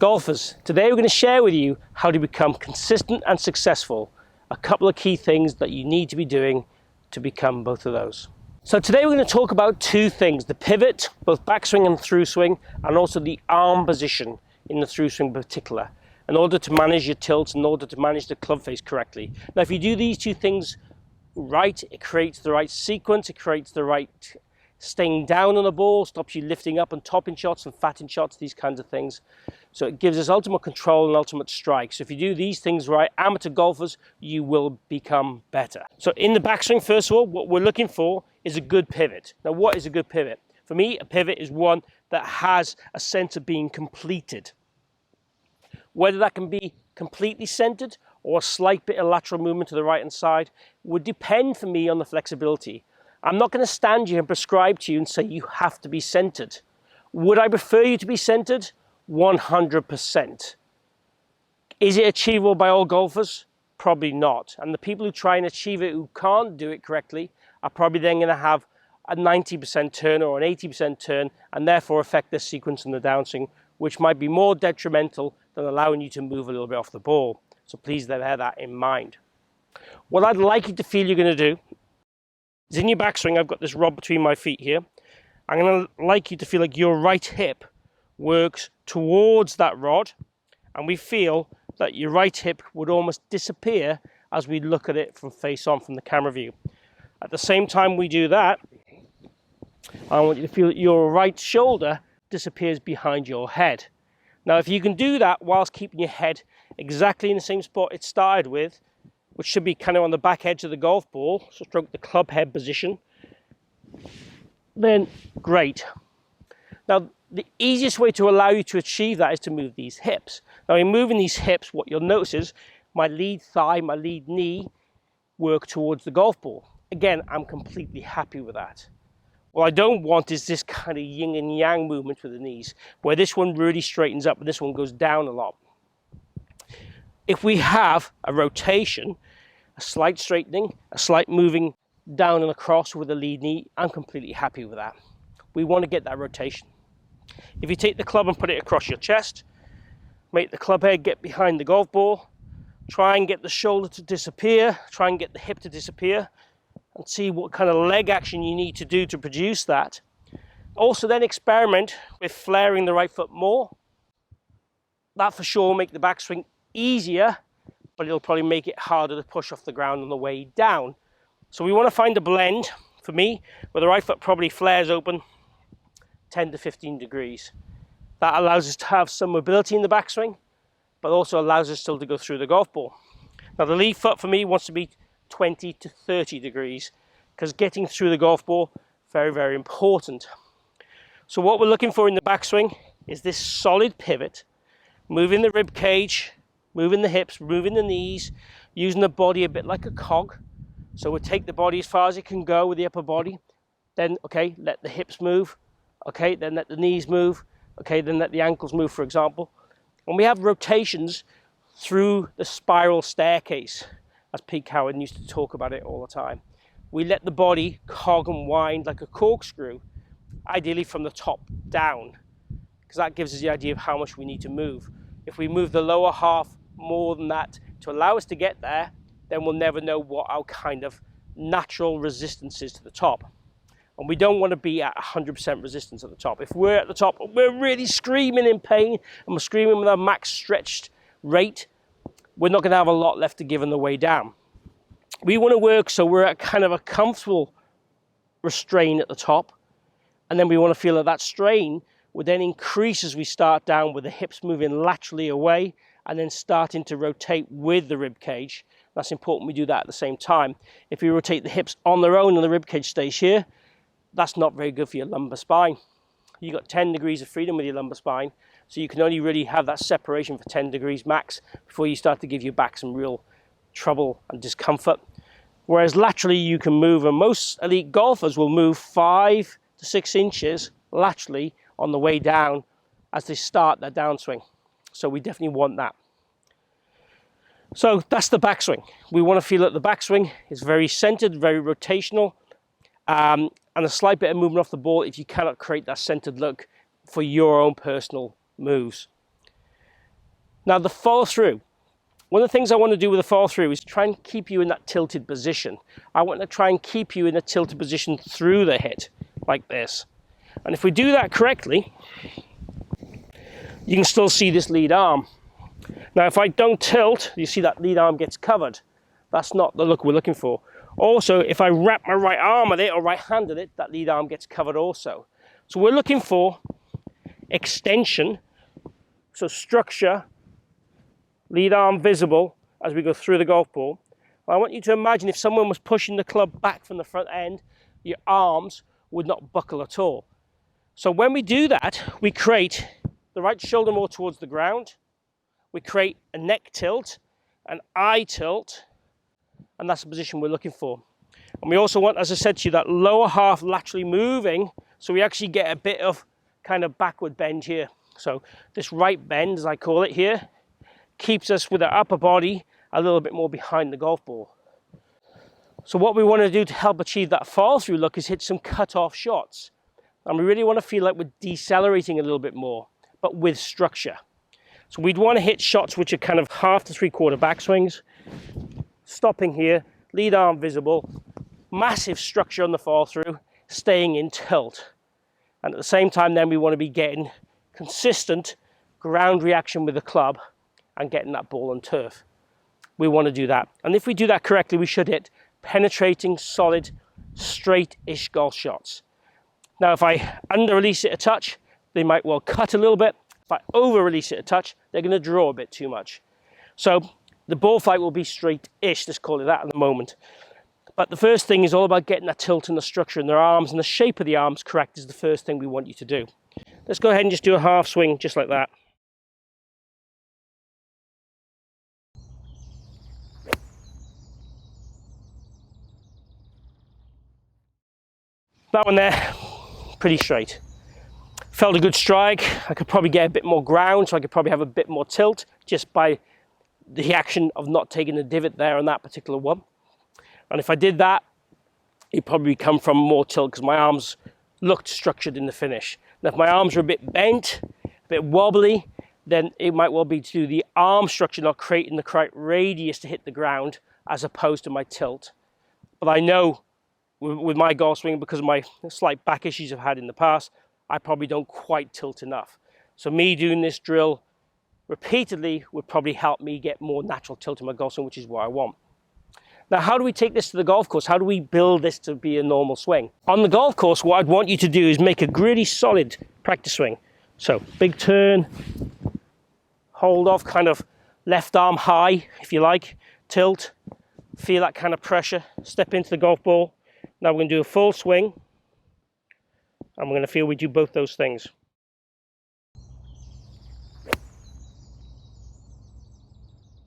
Golfers, today we're going to share with you how to become consistent and successful. A couple of key things that you need to be doing to become both of those. So today we're going to talk about two things: the pivot, both backswing and through swing, and also the arm position in the through swing in particular, in order to manage your tilts, in order to manage the club face correctly. Now if you do these two things right, it creates the right sequence, it creates the right staying down on the ball, stops you lifting up and topping shots and fatting shots, these kinds of things. So it gives us ultimate control and ultimate strike. So if you do these things right, amateur golfers, you will become better. So in the backswing, first of all, what we're looking for is a good pivot. Now what is a good pivot? For me, a pivot is one that has a sense of being completed. Whether that can be completely centered or a slight bit of lateral movement to the right hand side would depend for me on the flexibility. I'm not going to stand here and prescribe to you and say you have to be centered. Would I prefer you to be centered? 100%. Is it achievable by all golfers? Probably not. And the people who try and achieve it who can't do it correctly are probably then going to have a 90% turn or an 80% turn and therefore affect their sequence in the downswing, which might be more detrimental than allowing you to move a little bit off the ball. So please bear that in mind. What I'd like you to feel you're going to do is in your backswing, I've got this rod between my feet here. I'm going to like you to feel like your right hip works towards that rod, and we feel that your right hip would almost disappear as we look at it from face on from the camera view. At the same time we do that, I want you to feel that your right shoulder disappears behind your head. Now if you can do that whilst keeping your head exactly in the same spot it started with, which should be kind of on the back edge of the golf ball, so stroke the club head position, then great. Now the easiest way to allow you to achieve that is to move these hips. Now in moving these hips, what you'll notice is my lead thigh, my lead knee work towards the golf ball. Again, I'm completely happy with that. What I don't want is this kind of yin and yang movement with the knees, where this one really straightens up and this one goes down a lot. If we have a rotation, a slight straightening, a slight moving down and across with the lead knee, I'm completely happy with that. We want to get that rotation. If you take the club and put it across your chest, make the club head get behind the golf ball, try and get the shoulder to disappear, try and get the hip to disappear, and see what kind of leg action you need to do to produce that. Also then experiment with flaring the right foot more. That for sure will make the backswing easier, but it'll probably make it harder to push off the ground on the way down. So we want to find a blend, for me, where the right foot probably flares open 10 to 15 degrees. That allows us to have some mobility in the backswing, but also allows us still to go through the golf ball. Now the lead foot for me wants to be 20 to 30 degrees, because getting through the golf ball, very, very important. So what we're looking for in the backswing is this solid pivot, moving the rib cage, moving the hips, moving the knees, using the body a bit like a cog. So we'll take the body as far as it can go with the upper body. Then, okay, let the hips move. Okay, then let the knees move. Okay, then let the ankles move, for example. And we have rotations through the spiral staircase, as Pete Cowen used to talk about it all the time. We let the body cog and wind like a corkscrew, ideally from the top down, because that gives us the idea of how much we need to move. If we move the lower half more than that to allow us to get there, then we'll never know what our kind of natural resistance is to the top. And we don't want to be at 100% resistance at the top. If we're at the top, we're really screaming in pain and we're screaming with our max stretched rate, we're not going to have a lot left to give on the way down. We want to work so we're at kind of a comfortable restraint at the top, and then we want to feel that strain would then increase as we start down with the hips moving laterally away and then starting to rotate with the rib cage. That's important we do that at the same time. If we rotate the hips on their own and the rib cage stays here, that's not very good for your lumbar spine. You've got 10 degrees of freedom with your lumbar spine, so you can only really have that separation for 10 degrees max before you start to give your back some real trouble and discomfort. Whereas laterally you can move, and most elite golfers will move 5 to 6 inches laterally on the way down as they start their downswing. So we definitely want that. So that's the backswing. We want to feel that the backswing is very centered, very rotational, and a slight bit of movement off the ball if you cannot create that centered look for your own personal moves. Now the follow through. One of the things I want to do with the follow through is try and keep you in that tilted position. I want to try and keep you in a tilted position through the hit, like this. And if we do that correctly, you can still see this lead arm. Now if I don't tilt, you see that lead arm gets covered. That's not the look we're looking for. Also, if I wrap my right arm at it or right hand at it, that lead arm gets covered also. So we're looking for extension, so structure, lead arm visible as we go through the golf ball. I want you to imagine if someone was pushing the club back from the front end, your arms would not buckle at all. So when we do that, we create the right shoulder more towards the ground, we create a neck tilt, an eye tilt, and that's the position we're looking for. And we also want, as I said to you, that lower half laterally moving, so we actually get a bit of kind of backward bend here. So this right bend, as I call it here, keeps us with our upper body a little bit more behind the golf ball. So what we want to do to help achieve that fall through look is hit some cut off shots. And we really want to feel like we're decelerating a little bit more, but with structure. So we'd want to hit shots which are kind of 1/2 to 3/4 backswings, stopping here, lead arm visible, massive structure on the fall through, staying in tilt. And at the same time then we want to be getting consistent ground reaction with the club and getting that ball on turf. We want to do that. And if we do that correctly, we should hit penetrating, solid, straight-ish golf shots. Now, if I under-release it a touch, they might well cut a little bit. If I over-release it a touch, they're going to draw a bit too much. So the ball flight will be straight-ish, let's call it that at the moment. But the first thing is all about getting that tilt in the structure in their arms, and the shape of the arms correct is the first thing we want you to do. Let's go ahead and just do a half swing, just like that. That one there, pretty straight. Felt a good strike. I could probably get a bit more ground, so I could probably have a bit more tilt just by the action of not taking the divot there on that particular one. And if I did that, it'd probably come from more tilt because my arms looked structured in the finish. Now, if my arms are a bit bent, a bit wobbly, then it might well be to do the arm structure not creating the correct radius to hit the ground as opposed to my tilt. But I know with my golf swing, because of my slight back issues I've had in the past, I probably don't quite tilt enough. So me doing this drill repeatedly would probably help me get more natural tilt in my golf swing, which is what I want. Now, how do we take this to the golf course? How do we build this to be a normal swing? On the golf course, what I'd want you to do is make a really solid practice swing. So big turn, hold off, kind of left arm high, if you like, tilt, feel that kind of pressure, step into the golf ball. Now we're going to do a full swing, and we're going to feel we do both those things.